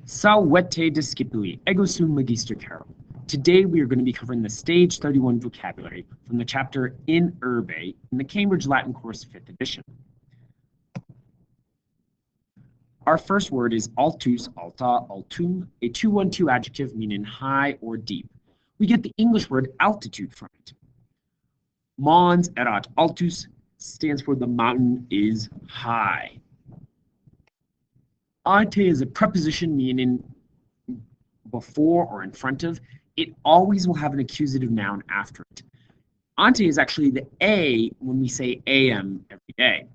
Salvete discipuli, ego sum magister Carroll. Today we are going to be covering the Stage 31 vocabulary from the chapter in Urbe in the Cambridge Latin Course 5th edition. Our first word is altus, alta, altum, a 212 adjective meaning high or deep. We get the English word altitude from it. Mons erat altus stands for the mountain is high. Ante is a preposition meaning before or in front of. It always will have an accusative noun after it. Ante is actually the A when we say AM every day.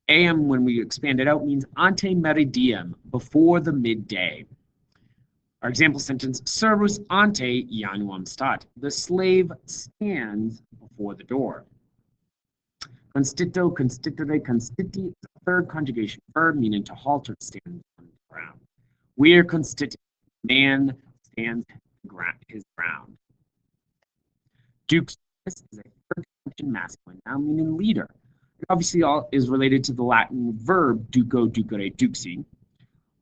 AM, when we expand it out, means ante meridiem, before the midday. Our example sentence, servus ante januam stat. The slave stands before the door. Constito, constitere, constiti is a third conjugation verb meaning to halt or stand on the ground. We are constited. Man stands his ground. Dux is a third conjugation masculine noun meaning leader. It obviously all is related to the Latin verb duco, ducere, duxi.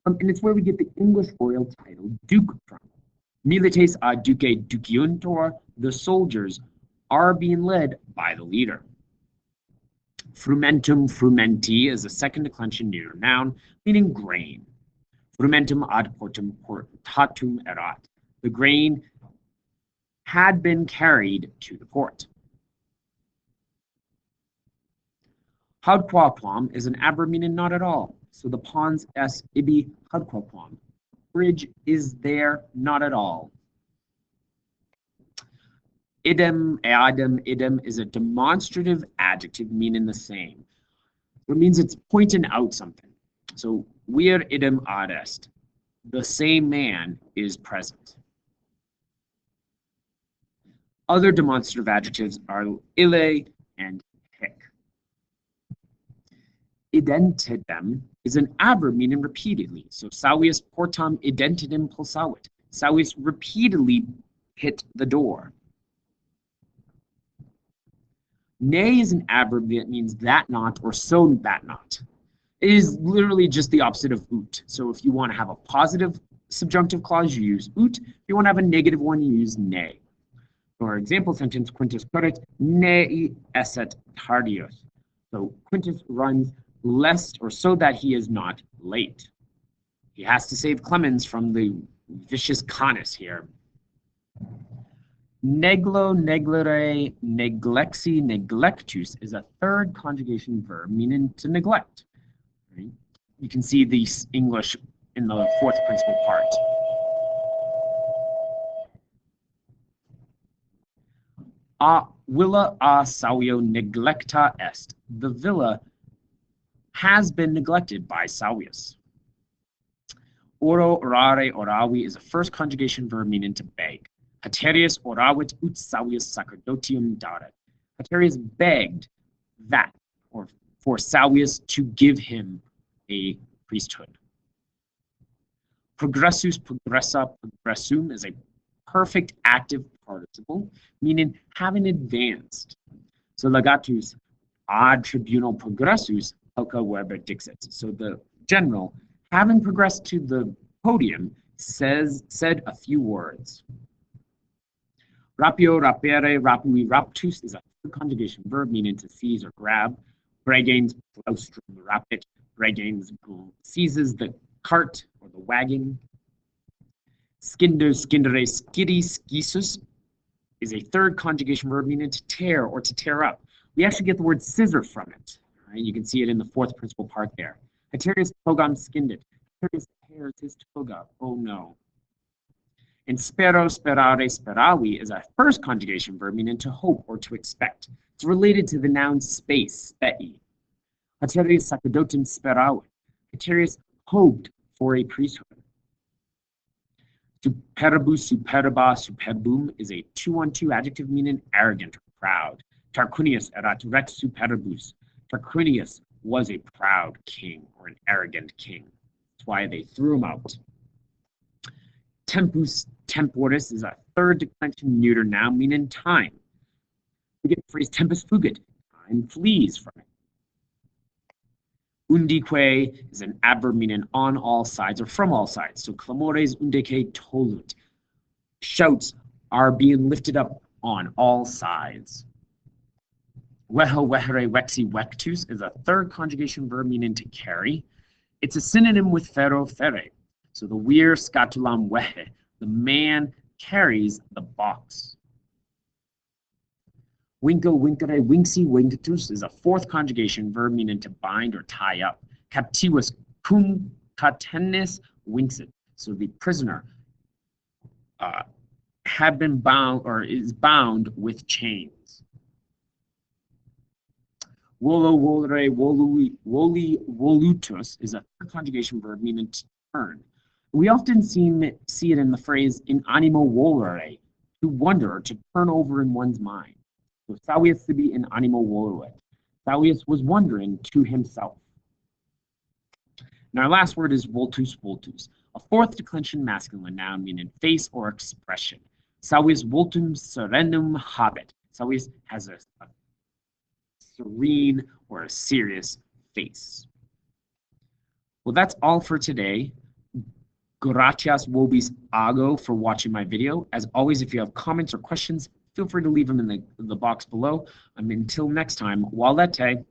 And it's where we get the English royal title duke from. Milites ad duce duciuntur, the soldiers are being led by the leader. Frumentum, frumenti is a second declension neuter noun meaning grain. Frumentum ad portum portatum erat. The grain had been carried to the port. Hadquaquam is an adverb meaning not at all. So the pons es ibi hadquaquam. Bridge is there not at all. Idem, eadem, idem is a demonstrative adjective meaning the same. It means it's pointing out something. So vir idem ad est. The same man is present. Other demonstrative adjectives are ille and hic. Identidem is an adverb meaning repeatedly. So Savius portam identidem pulsavit. Savius repeatedly hit the door. Ne is an adverb that means that not or so that not. It is literally just the opposite of ut. So if you want to have a positive subjunctive clause, you use ut. If you want to have a negative one, you use ne. For our example sentence, Quintus curret ne esset tardius. So Quintus runs lest or so that he is not late. He has to save Clemens from the vicious Canis here. Neglo, neglere, neglexi, neglectus is a third conjugation verb meaning to neglect. Right? You can see the English in the fourth principal part. Villa a savio neglecta est. The villa has been neglected by Savius. Oro, orare, oravi is a first conjugation verb meaning to beg. Haterius oravit ut Savius sacerdotium daret. Haterius begged that, or for Savius to give him a priesthood. Progressus, progressa, progressum is a perfect active participle, meaning having advanced. So legatus ad tribunal progressus Helca Weber dixit. So the general, having progressed to the podium, said a few words. Rapio, rapere, rapui, raptus is a third conjugation verb meaning to seize or grab. Bregains, plaustrum, rapit. Bregains seizes the cart or the wagon. Skinder, skindere, skiddy, skisus is a third conjugation verb meaning to tear or to tear up. We actually get the word scissor from it. Right? You can see it in the fourth principal part there. Haterius togam skindit. Haterius tears his toga. Oh no. And spero, sperare, speravi is a first conjugation verb meaning to hope or to expect. It's related to the noun space, spei. Haterius sacerdotem speravit. Haterius hoped for a priesthood. Superbus, superba, superbum is a 212 adjective meaning arrogant or proud. Tarquinius erat rex superbus. Tarquinius was a proud king or an arrogant king. That's why they threw him out. Tempus temporis is a third declension neuter noun meaning time. We get the phrase tempus fugit, time flees from it. Undique is an adverb meaning on all sides or from all sides. So clamores undique tolunt. Shouts are being lifted up on all sides. Veho, vehere, vexi, vectus is a third conjugation verb meaning to carry. It's a synonym with fero, fere. So the vir scatulam vehe, the man carries the box. Winko, winkere, winksi, winctus is a fourth conjugation verb meaning to bind or tie up. Captivus cum catenis winxit. So the prisoner had been bound or is bound with chains. Volo, volere, volui, volutus is a third conjugation verb meaning to turn. We often see it in the phrase in animo volere, to wonder or to turn over in one's mind. So Savius to be in animo voluit. Savius was wondering to himself. And our last word is vultus, vultus, a fourth declension masculine noun meaning face or expression. Savius vultum serenum habet. Savius has a serene or a serious face. Well, that's all for today. Gratias vobis ago for watching my video. As always, if you have comments or questions, feel free to leave them in the box below. Until next time, walete.